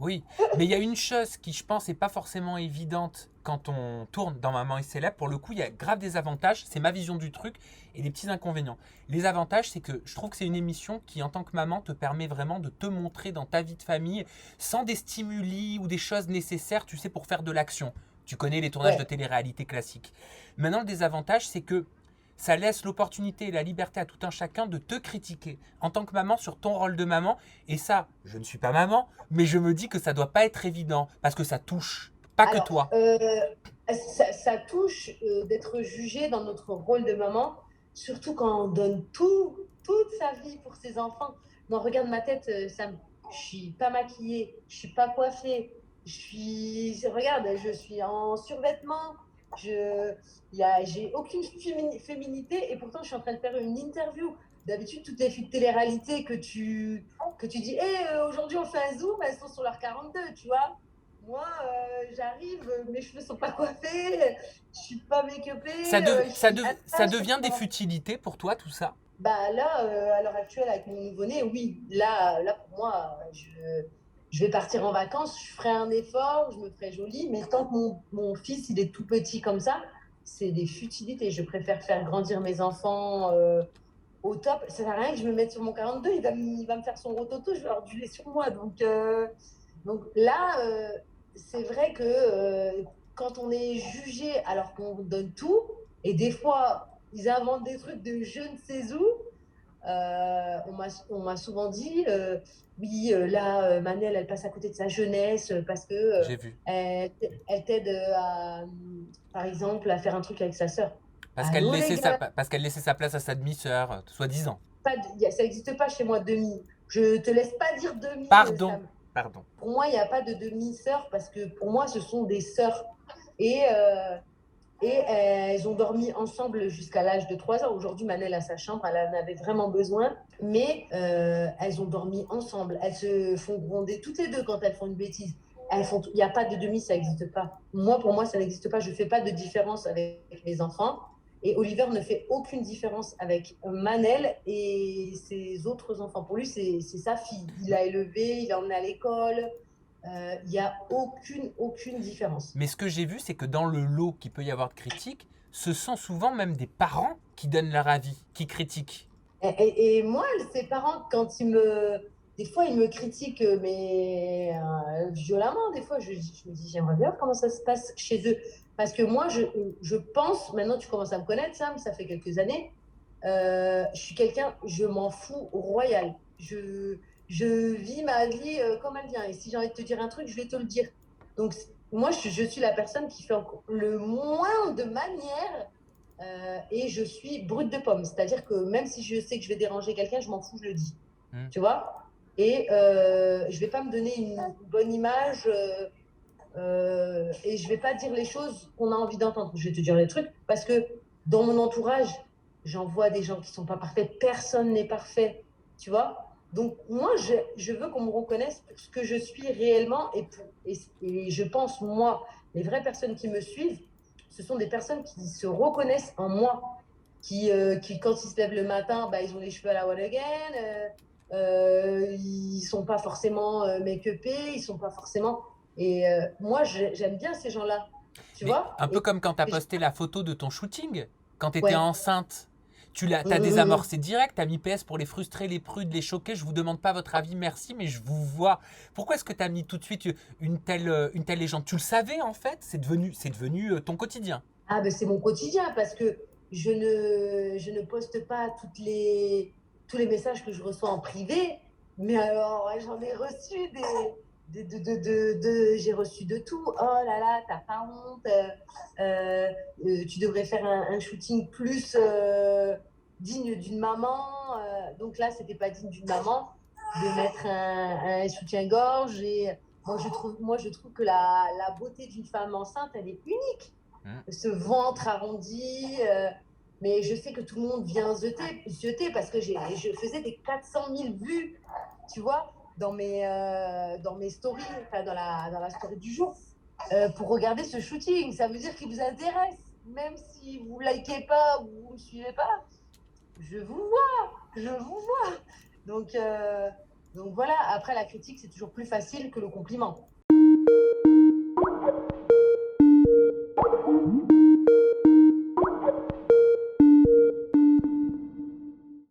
Oui, mais il y a une chose qui, je pense, n'est pas forcément évidente quand on tourne dans Maman est célèbre. Pour le coup, il y a grave des avantages, c'est ma vision du truc, et des petits inconvénients. Les avantages, c'est que je trouve que c'est une émission qui, en tant que maman, te permet vraiment de te montrer dans ta vie de famille sans des stimuli ou des choses nécessaires, tu sais, pour faire de l'action. Tu connais les tournages de Ouais. télé-réalité classiques. Maintenant, le désavantage, c'est que ça laisse l'opportunité et la liberté à tout un chacun de te critiquer en tant que maman sur ton rôle de maman. Et ça, je ne suis pas maman, mais je me dis que ça doit pas être évident parce que ça touche pas que Alors, toi. ça touche d'être jugé dans notre rôle de maman, surtout quand on donne toute sa vie pour ses enfants. Non, regarde ma tête, Sam. Je suis pas maquillée, je suis pas coiffée, regarde, je suis en survêtement. Je, j'ai aucune féminité et pourtant je suis en train de faire une interview. D'habitude, toutes les filles de télé-réalité que tu dis, hey, aujourd'hui on fait un zoom, elles sont sur leur 42, tu vois. Moi, j'arrive, mes cheveux sont pas coiffés, je suis pas make-upée, je suis à Ça je devient des commence. futilités pour toi, tout ça. Bah là, à l'heure actuelle, avec mon nouveau-né, oui, là pour moi, je vais partir en vacances, je ferai un effort, je me ferai jolie, mais tant que mon fils, il est tout petit comme ça, c'est des futilités. Je préfère faire grandir mes enfants au top. Ça sert à rien que je me mette sur mon 42, il va me faire son rototo, je vais avoir du lait sur moi. Donc là, c'est vrai que quand on est jugé alors qu'on donne tout, et des fois, ils inventent des trucs de je ne sais où, on m'a souvent dit, oui, là, Manel, elle passe à côté de sa jeunesse parce que J'ai vu. elle, elle t'aide par exemple, à faire un truc avec sa sœur. Allô, les gars, Parce qu'elle laissait sa place à sa demi-sœur, soi-disant. ça n'existe pas chez moi, demi. Je te laisse pas dire demi, Pardon. Sam. Pardon. Pour moi, il n'y a pas de demi-sœurs parce que pour moi, ce sont des sœurs. Et, euh, et elles ont dormi ensemble jusqu'à l'âge de 3 ans. Aujourd'hui, Manel a sa chambre, elle en avait vraiment besoin. Mais elles ont dormi ensemble. Elles se font gronder toutes les deux quand elles font une bêtise. Il n'y a pas de demi, ça n'existe pas. Moi, pour moi, ça n'existe pas. Je ne fais pas de différence avec mes enfants. Et Oliver ne fait aucune différence avec Manel et ses autres enfants. Pour lui, c'est sa fille. Il l'a élevée, il l'a emmenée à l'école. Il n'y a aucune différence. Mais ce que j'ai vu, c'est que dans le lot qui peut y avoir de critiques, ce sont souvent même des parents qui donnent leur avis, qui critiquent. Et moi, ses parents, des fois, ils me critiquent, mais violemment. Des fois, je me dis, j'aimerais bien voir comment ça se passe chez eux. Parce que moi, je pense, maintenant tu commences à me connaître, Sam, ça fait quelques années, je suis quelqu'un, je m'en fous royal. Je vis ma vie comme elle vient. Et si j'ai envie de te dire un truc, je vais te le dire. Donc, moi, je suis la personne qui fait le moins de manières et je suis brute de pomme. C'est-à-dire que même si je sais que je vais déranger quelqu'un, je m'en fous, je le dis. Hmm. Tu vois. Et je vais pas me donner une bonne image et je vais pas dire les choses qu'on a envie d'entendre. Je vais te dire les trucs parce que dans mon entourage, j'en vois des gens qui sont pas parfaits. Personne n'est parfait. Tu vois. Donc moi, je veux qu'on me reconnaisse pour ce que je suis réellement et je pense, moi, les vraies personnes qui me suivent, ce sont des personnes qui se reconnaissent en moi qui, quand ils se lèvent le matin, bah, ils ont les cheveux à la one again, ils sont pas forcément make-upés, ils sont pas forcément. Et moi, j'aime bien ces gens-là, tu Mais vois. un peu Et, comme quand tu as et je- posté la photo de ton shooting, quand tu étais ouais. enceinte. Mm, T'as mm, mm. désamorcé direct, t'as mis PS pour les frustrer, les prudes, les choquer. Je vous demande pas votre avis, merci, mais je vous vois. Pourquoi est-ce que t'as mis tout de suite une telle légende? Tu le savais en fait. C'est devenu ton quotidien. Ah, ben c'est mon quotidien parce que je ne poste pas tous les messages que je reçois en privé, mais alors ouais, j'en ai reçu j'ai reçu de tout. Oh là là, t'as pas honte. Tu devrais faire un shooting plus digne d'une maman. Donc là, c'était pas digne d'une maman de mettre un soutien-gorge. Et moi, je trouve que la beauté d'une femme enceinte, elle est unique Hmm. ce ventre arrondi. Mais je sais que tout le monde vient zioter parce que je faisais des 400 000 vues, tu vois, dans mes stories, enfin dans la story du jour, pour regarder ce shooting. Ça veut dire qu'il vous intéresse. Même si vous ne likez pas ou vous ne me suivez pas, je vous vois, je vous vois. Donc, Donc voilà, après la critique, c'est toujours plus facile que le compliment.